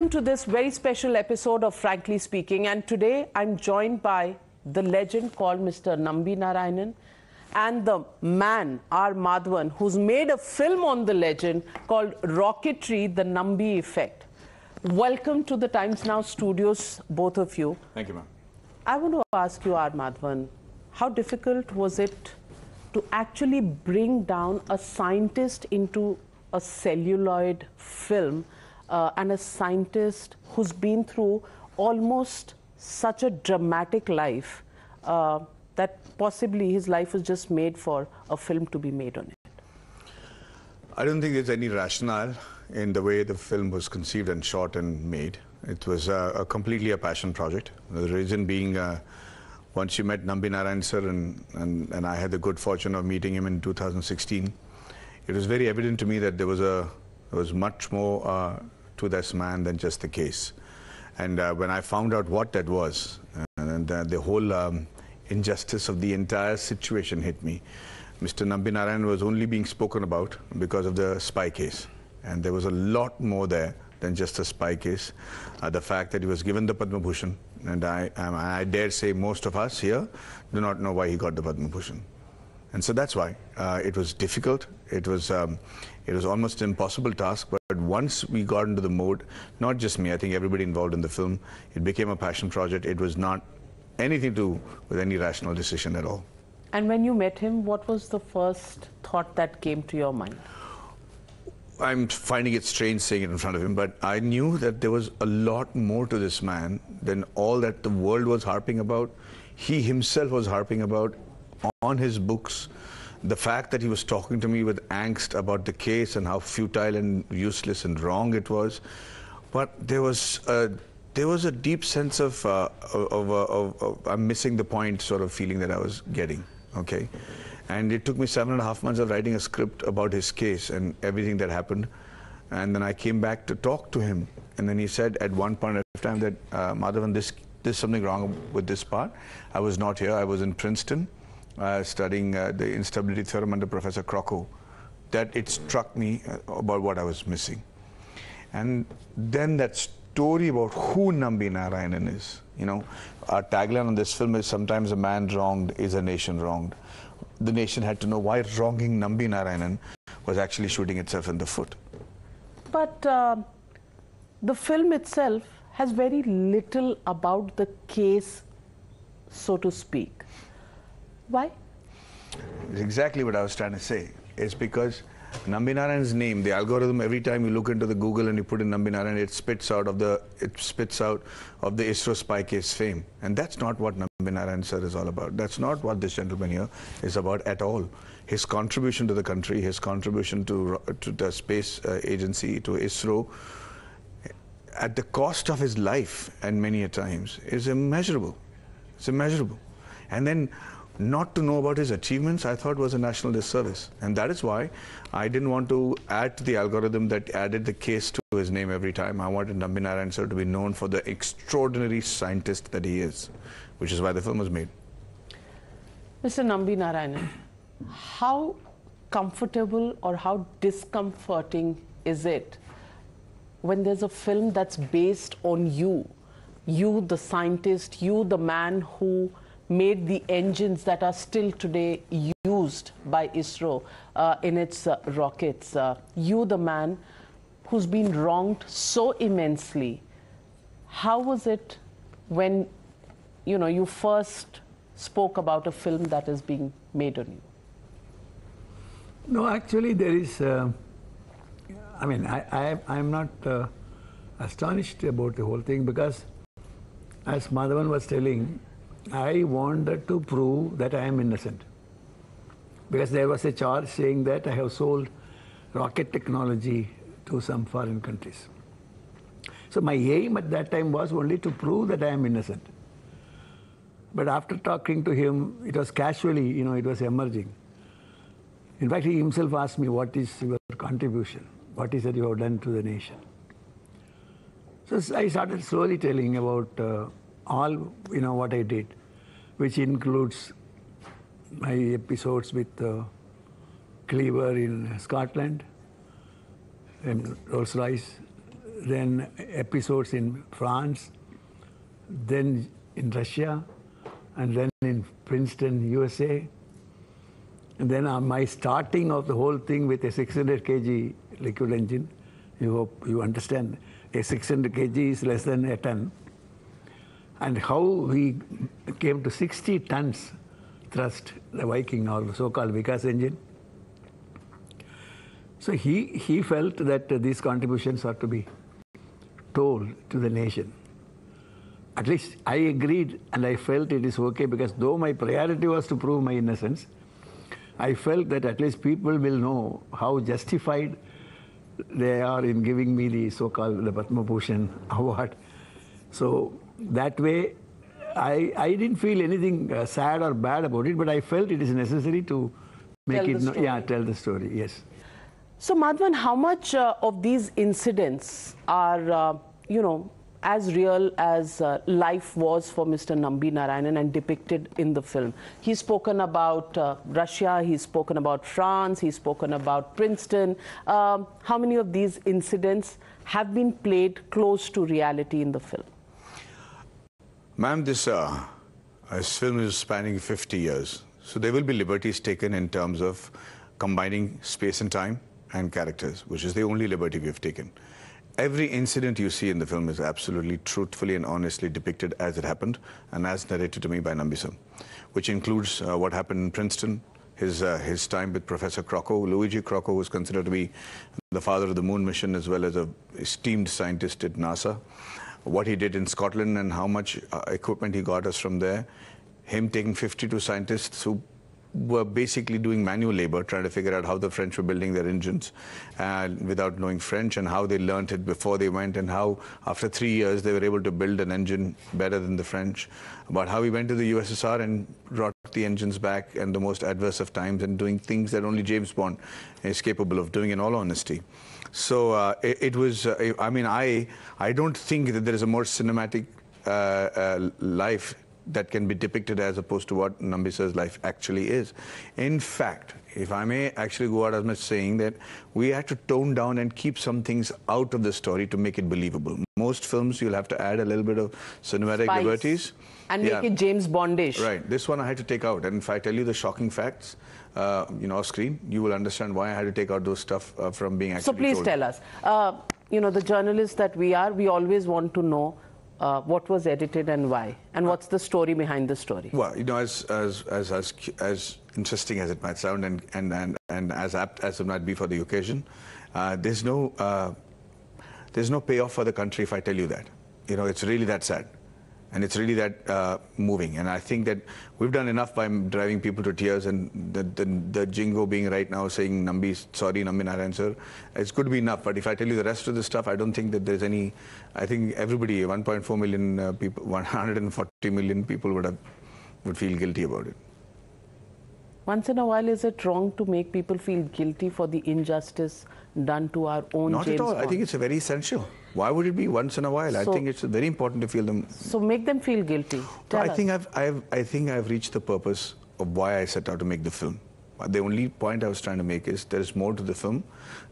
Welcome to this very special episode of Frankly Speaking, and today I'm joined by the legend called Mr. Nambi Narayanan and the man, our Madhavan, who's made a film on the legend called Rocketry the Nambi Effect. Welcome to the Times Now studios, both of you. Thank you, ma'am. I want to ask you, our Madhavan, how difficult was it to actually bring down a scientist into a celluloid film, and a scientist who's been through almost such a dramatic life that possibly his life was just made for a film to be made on it? I don't think there's any rationale in the way the film was conceived and shot and made. It was completely a passion project. The reason being, once you met Nambi Narayanan sir, and I had the good fortune of meeting him in 2016, it was very evident to me that there was much more to this man than just the case. And when I found out what that was, and the whole injustice of the entire situation hit me. Mr. Nambi Narayanan was only being spoken about because of the spy case. And there was a lot more there than just a spy case. The fact that he was given the Padma Bhushan, and I dare say most of us here do not know why he got the Padma Bhushan. And so that's why it was difficult. It was almost an impossible task. But once we got into the mode, not just me, I think everybody involved in the film, it became a passion project. It was not anything to do with any rational decision at all. And when you met him, what was the first thought that came to your mind? I'm finding it strange saying it in front of him, but I knew that there was a lot more to this man than all that the world was harping about. He himself was harping about on his books. The fact that he was talking to me with angst about the case and how futile and useless and wrong it was. But there was a deep sense of I'm missing the point sort of feeling that I was getting, okay? And it took me 7.5 months of writing a script about his case and everything that happened. And then I came back to talk to him. And then he said at one point of time that, Madhavan, there's something wrong with this part. I was not here. I was in Princeton studying the instability theorem under Professor Crocco. That it struck me about what I was missing. And then that story about who Nambi Narayanan is. You know, our tagline on this film is sometimes a man wronged is a nation wronged. The nation had to know why wronging Nambi Narayanan was actually shooting itself in the foot. But the film itself has very little about the case, so to speak. Why? It's exactly what I was trying to say. It's because Nambi Narayanan's name, the algorithm, every time you look into the Google and you put in Nambi Narayanan, it spits out of the ISRO spy case fame. And that's not what Nambi Narayanan sir is all about. That's not what this gentleman here is about at all. His contribution to the country, his contribution to the space agency, to ISRO, at the cost of his life, and many a times, is immeasurable. It's immeasurable. And then not to know about his achievements, I thought was a national disservice. And that is why I didn't want to add to the algorithm that added the case to his name every time. I wanted Nambi Narayanan sir to be known for the extraordinary scientist that he is, which is why the film was made. Mr. Nambi Narayanan, how comfortable or how discomforting is it when there's a film that's based on you the scientist, you the man who made the engines that are still today used by ISRO in its rockets. You, the man who's been wronged so immensely. How was it when, you first spoke about a film that is being made on you? No, actually there is, I'm not astonished about the whole thing because, as Madhavan was telling, I wanted to prove that I am innocent. Because there was a charge saying that I have sold rocket technology to some foreign countries. So my aim at that time was only to prove that I am innocent. But after talking to him, it was casually, it was emerging. In fact, he himself asked me, what is your contribution? What is it you have done to the nation? So I started slowly telling about all, what I did, which includes my episodes with Cleaver in Scotland, and Rolls-Royce, then episodes in France, then in Russia, and then in Princeton, USA. And then my starting of the whole thing with a 600 kg liquid engine. You hope you understand. A 600 kg is less than a ton. And how we came to 60 tons thrust, the Viking or the so-called Vikas engine. So he felt that these contributions are to be told to the nation. At least I agreed and I felt it is okay, because though my priority was to prove my innocence, I felt that at least people will know how justified they are in giving me the so-called the Padma Bhushan award. So that way, I didn't feel anything sad or bad about it, but I felt it is necessary to make tell the story, yes. So Madhavan, how much of these incidents are, as real as life was for Mr. Nambi Narayanan and depicted in the film? He's spoken about Russia, he's spoken about France, he's spoken about Princeton. How many of these incidents have been played close to reality in the film? Ma'am, this film is spanning 50 years. So there will be liberties taken in terms of combining space and time and characters, which is the only liberty we have taken. Every incident you see in the film is absolutely truthfully and honestly depicted as it happened and as narrated to me by Nambi sir, which includes what happened in Princeton, his time with Professor Crocco. Luigi Crocco was considered to be the father of the moon mission as well as an esteemed scientist at NASA. What he did in Scotland and how much equipment he got us from there. Him taking 52 scientists who were basically doing manual labor, trying to figure out how the French were building their engines without knowing French, and how they learned it before they went, and how after 3 years they were able to build an engine better than the French. About how he went to the USSR and brought the engines back in the most adverse of times and doing things that only James Bond is capable of doing, in all honesty. So it was, I don't think that there is a more cinematic life that can be depicted as opposed to what Nambi sir's life actually is. In fact, if I may actually go out as much saying that we had to tone down and keep some things out of the story to make it believable. Most films you'll have to add a little bit of cinematic Spice. liberties. And make it James Bondish. Right. This one I had to take out. And if I tell you the shocking facts, off screen, you will understand why I had to take out those stuff from being actually So please told. tell us. The journalists that we are, we always want to know what was edited and why, and what's the story behind the story. Well, as interesting as it might sound, and as apt as it might be for the occasion, there's no payoff for the country if I tell you that. It's really that sad. And it's really that moving. And I think that we've done enough by driving people to tears, and the jingo being right now saying sorry Nambi Narayanan sir, it's good to be enough. But if I tell you the rest of the stuff, I don't think that there's any, I think everybody, 1.4 million people, 140 million people would feel guilty about it. Once in a while, is it wrong to make people feel guilty for the injustice done to our own Not James at all. Bond? I think it's very essential. Why would it be once in a while? I think it's very important to feel them. So make them feel guilty. Tell us. I think I've reached the purpose of why I set out to make the film. The only point I was trying to make is there is more to the film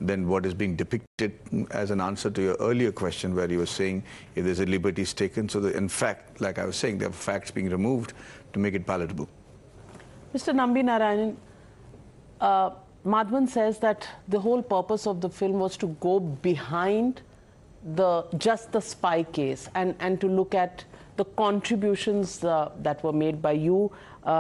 than what is being depicted, as an answer to your earlier question where you were saying if there's a liberties taken. So in fact, like I was saying, there are facts being removed to make it palatable. Mr. Nambi Narayanan, Madhavan says that the whole purpose of the film was to go behind just the spy case and to look at the contributions that were made by you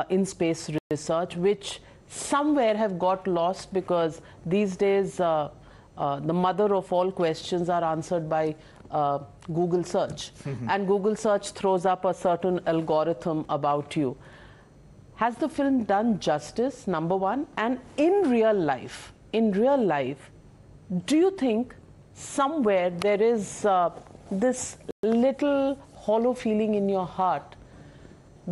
in space research, which somewhere have got lost because these days the mother of all questions are answered by Google search. And Google search throws up a certain algorithm about you. Has the film done justice, number one? And in real life, do you think somewhere there is this little hollow feeling in your heart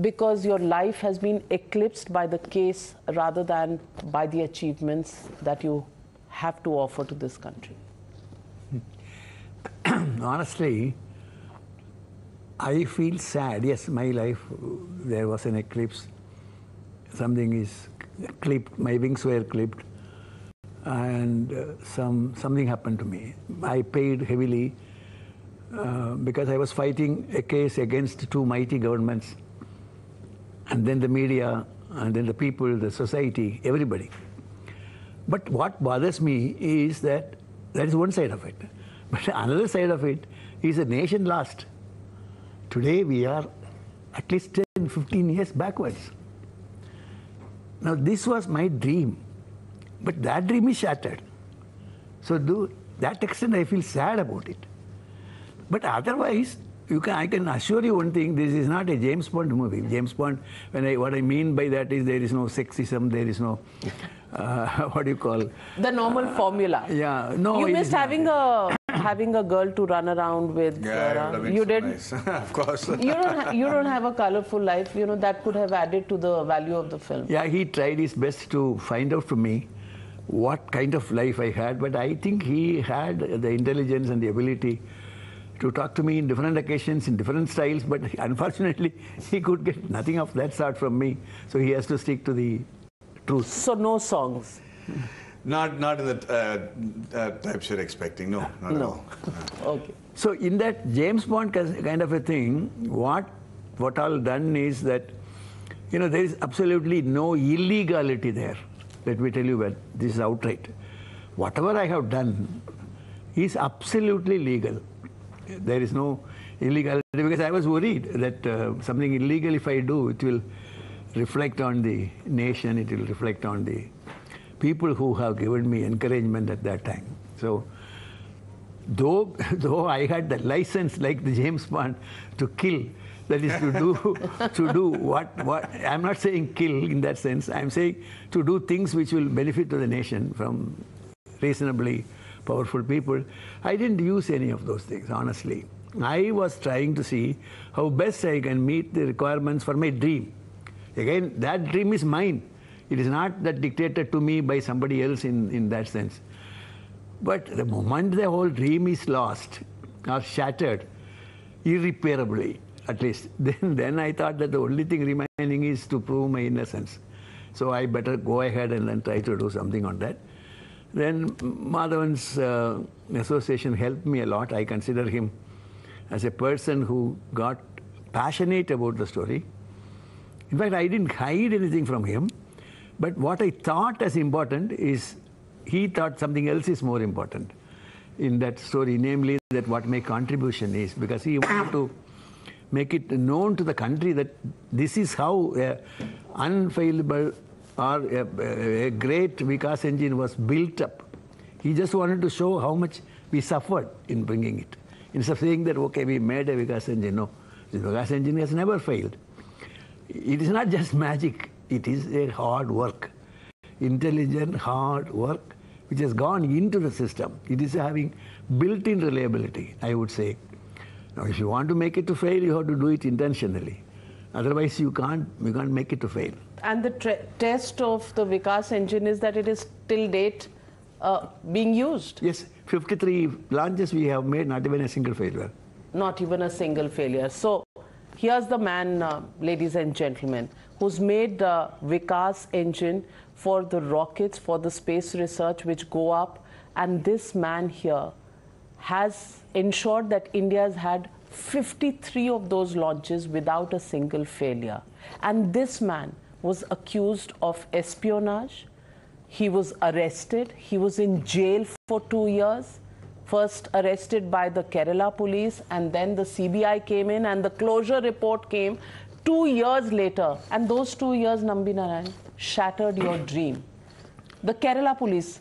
because your life has been eclipsed by the case rather than by the achievements that you have to offer to this country? Honestly, I feel sad. Yes, my life, there was an eclipse. Something is clipped, my wings were clipped, and something happened to me. I paid heavily because I was fighting a case against two mighty governments, and then the media, and then the people, the society, everybody. But what bothers me is that is one side of it. But another side of it is the nation lost. Today we are at least 10, 15 years backwards. Now this was my dream, but that dream is shattered. So to that extent I feel sad about it. But otherwise, I can assure you one thing, this is not a James Bond movie. James Bond, what I mean by that is there is no sexism, there is no, what do you call? The normal formula. Yeah, no. You missed having a girl to run around with. Yeah, you so did. Nice. Of course. You don't have a colorful life. You know, that could have added to the value of the film. Yeah, he tried his best to find out from me what kind of life I had, but I think he had the intelligence and the ability to talk to me in different occasions, in different styles, but unfortunately, he could get nothing of that sort from me. So he has to stick to the truth. So no songs? Not in the types you're expecting, no, not at all. Okay. So in that James Bond kind of a thing, what all done is that, there is absolutely no illegality there. Let me tell you well, this is outright. Whatever I have done is absolutely legal. There is no illegality, because I was worried that something illegal, if I do, it will reflect on the nation, it will reflect on the people who have given me encouragement at that time. So, though I had the license, like the James Bond, to kill, that is to do what I'm not saying kill in that sense, I'm saying to do things which will benefit to the nation from reasonably powerful people. I didn't use any of those things, honestly. I was trying to see how best I can meet the requirements for my dream. Again, that dream is mine. It is not that dictated to me by somebody else in that sense. But the moment the whole dream is lost or shattered, irreparably at least, then I thought that the only thing remaining is to prove my innocence. So I better go ahead and then try to do something on that. Then Madhavan's association helped me a lot. I consider him as a person who got passionate about the story. In fact, I didn't hide anything from him. But what I thought as important is he thought something else is more important in that story, namely that what my contribution is, because he wanted to make it known to the country that this is how unfailable or a great Vikas engine was built up. He just wanted to show how much we suffered in bringing it. Instead of saying that, okay, we made a Vikas engine. No, the Vikas engine has never failed. It is not just magic. It is a hard work, intelligent, hard work, which has gone into the system. It is having built-in reliability, I would say. Now, if you want to make it to fail, you have to do it intentionally. Otherwise, you can't make it to fail. And the test of the Vikas engine is that it is till date being used. Yes, 53 launches we have made, not even a single failure. Not even a single failure. So here's the man, ladies and gentlemen, who's made the Vikas engine for the rockets, for the space research which go up. And this man here has ensured that India has had 53 of those launches without a single failure. And this man was accused of espionage. He was arrested. He was in jail for 2 years. First arrested by the Kerala police, and then the CBI came in, and the closure report came 2 years later. And those 2 years, Nambi Narayanan, shattered your dream. The Kerala police,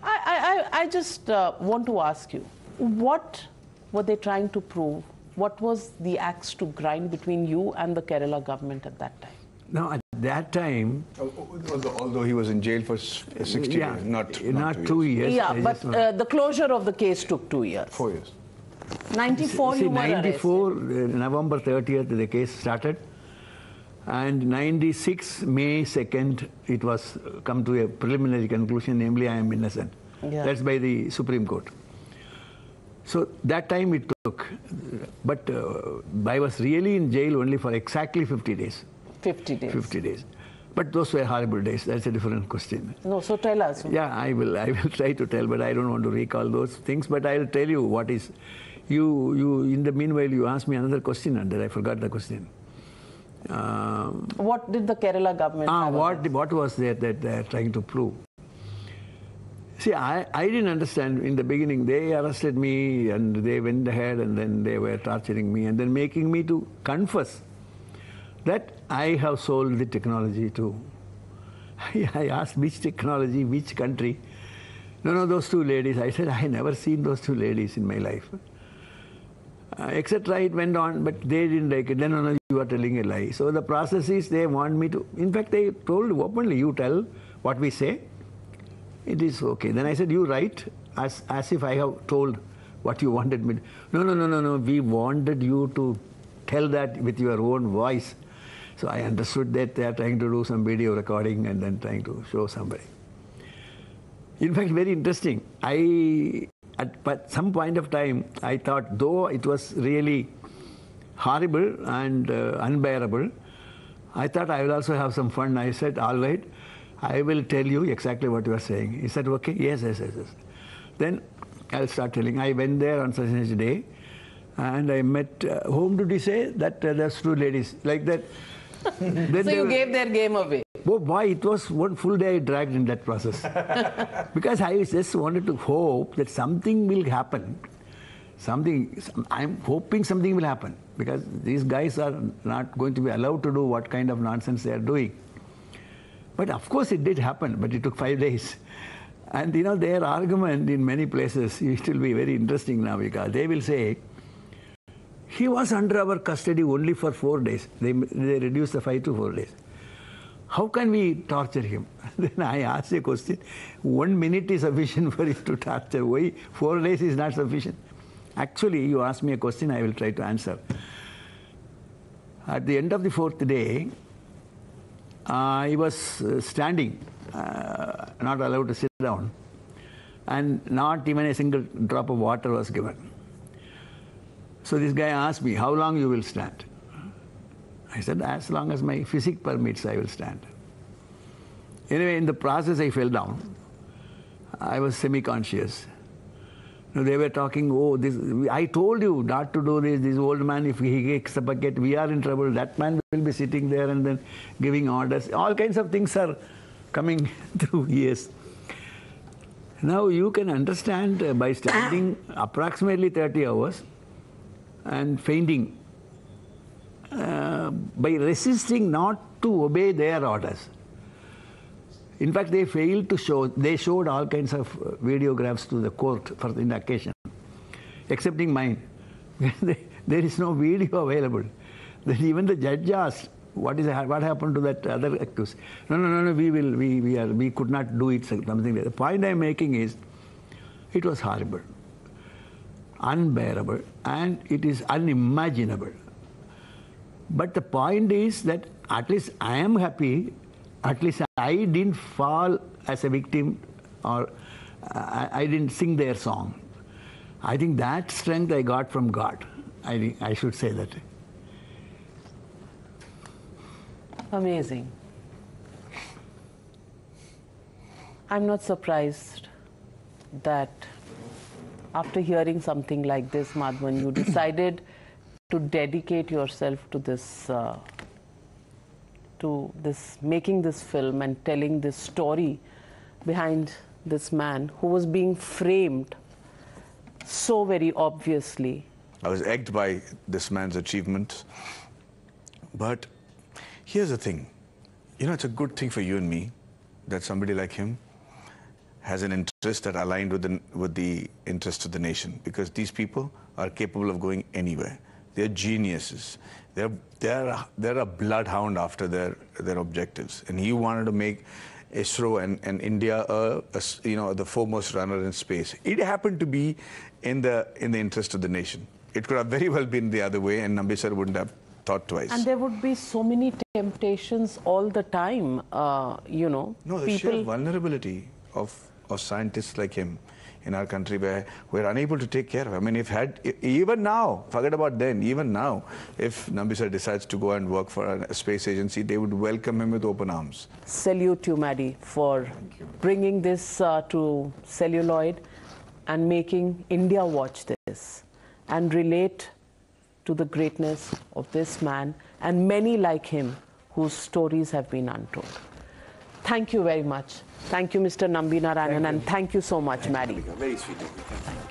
I just want to ask you, what were they trying to prove? What was the axe to grind between you and the Kerala government at that time? Now, at that time... Although he was in jail for 60 years, not 2 years. Yeah, but the closure of the case took 2 years. 4 years. 94, you were 94, arrested. November 30th, the case started. And 96, May 2nd, it was come to a preliminary conclusion, namely I am innocent. Yeah. That's by the Supreme Court. So that time it took. But I was really in jail only for exactly 50 days. 50 days. 50 days. But those were horrible days. That's a different question. No, so tell us. Yeah, I will try to tell, but I don't want to recall those things. But I'll tell you what is In the meanwhile, you asked me another question, and I forgot the question. What did the Kerala government have? What was there that they are trying to prove? See, I didn't understand in the beginning. They arrested me and they went ahead and then they were torturing me and then making me to confess that I have sold the technology to. I asked which technology, which country. No, those two ladies. I said, I never seen those two ladies in my life. Etc. It went on, but they didn't like it. Then, no, you are telling a lie. So the process is they want me to, in fact, they told openly, you tell what we say. It is okay. Then I said, you write as if I have told what you wanted me to. No. We wanted you to tell that with your own voice. So I understood that they are trying to do some video recording and then trying to show somebody. In fact, very interesting. At some point of time, I thought, though it was really horrible and unbearable, I thought I will also have some fun. I said, all right, I will tell you exactly what you are saying. He said, okay, yes. Then I'll start telling. I went there on such a day, and I met, whom did he say? That there's two ladies, like that. So you gave their game away. Oh boy, it was one full day I dragged in that process. Because I just wanted to hope that something will happen. I'm hoping something will happen. Because these guys are not going to be allowed to do what kind of nonsense they are doing. But of course it did happen, but it took 5 days. And you know, their argument in many places, it will be very interesting, Navika. They will say, he was under our custody only for 4 days. They reduced the 5 to 4 days. How can we torture him? Then I asked a question. 1 minute is sufficient for you to torture. Why 4 days is not sufficient? Actually, you asked me a question, I will try to answer. At the end of the 4th day, I was standing, not allowed to sit down, and not even a single drop of water was given. So this guy asked me, how long you will stand? I said, as long as my physique permits, I will stand. Anyway, in the process, I fell down. I was semi-conscious. They were talking, I told you not to do this. This old man, if he kicks a bucket, we are in trouble. That man will be sitting there and then giving orders. All kinds of things are coming through ears. Now you can understand by standing approximately 30 hours and fainting, by resisting not to obey their orders. In fact, they failed to show, they showed all kinds of videographs to the court for the occasion, excepting mine. There is no video available. Then even the judge asked, what happened to that other accused? No, we could not do it, something like that. The point I'm making is, it was horrible, unbearable, and it is unimaginable. But the point is that at least I am happy, at least I didn't fall as a victim, or I didn't sing their song. I think that strength I got from God. I should say that. Amazing. I'm not surprised that after hearing something like this, Madhavan, you decided to dedicate yourself to this, making this film and telling this story behind this man who was being framed so very obviously. I was egged by this man's achievements. But here's the thing. You know, it's a good thing for you and me that somebody like him has an interest that aligned with the interest of the nation, because these people are capable of going anywhere. They're geniuses. They're a bloodhound after their objectives. And he wanted to make ISRO and India, the foremost runner in space. It happened to be in the interest of the nation. It could have very well been the other way, and Nambi sir wouldn't have thought twice. And there would be so many temptations all the time, No, the sheer vulnerability of scientists like him in our country, where we're unable to take care of. I mean, even now, forget about then, even now, if Nambi sir decides to go and work for a space agency, they would welcome him with open arms. Salute you, Maddie, for bringing this to celluloid and making India watch this. and relate to the greatness of this man and many like him whose stories have been untold. Thank you very much. Thank you, Mr. Nambi Narayanan, and thank you so much, Maddie. Very sweet. Thank you.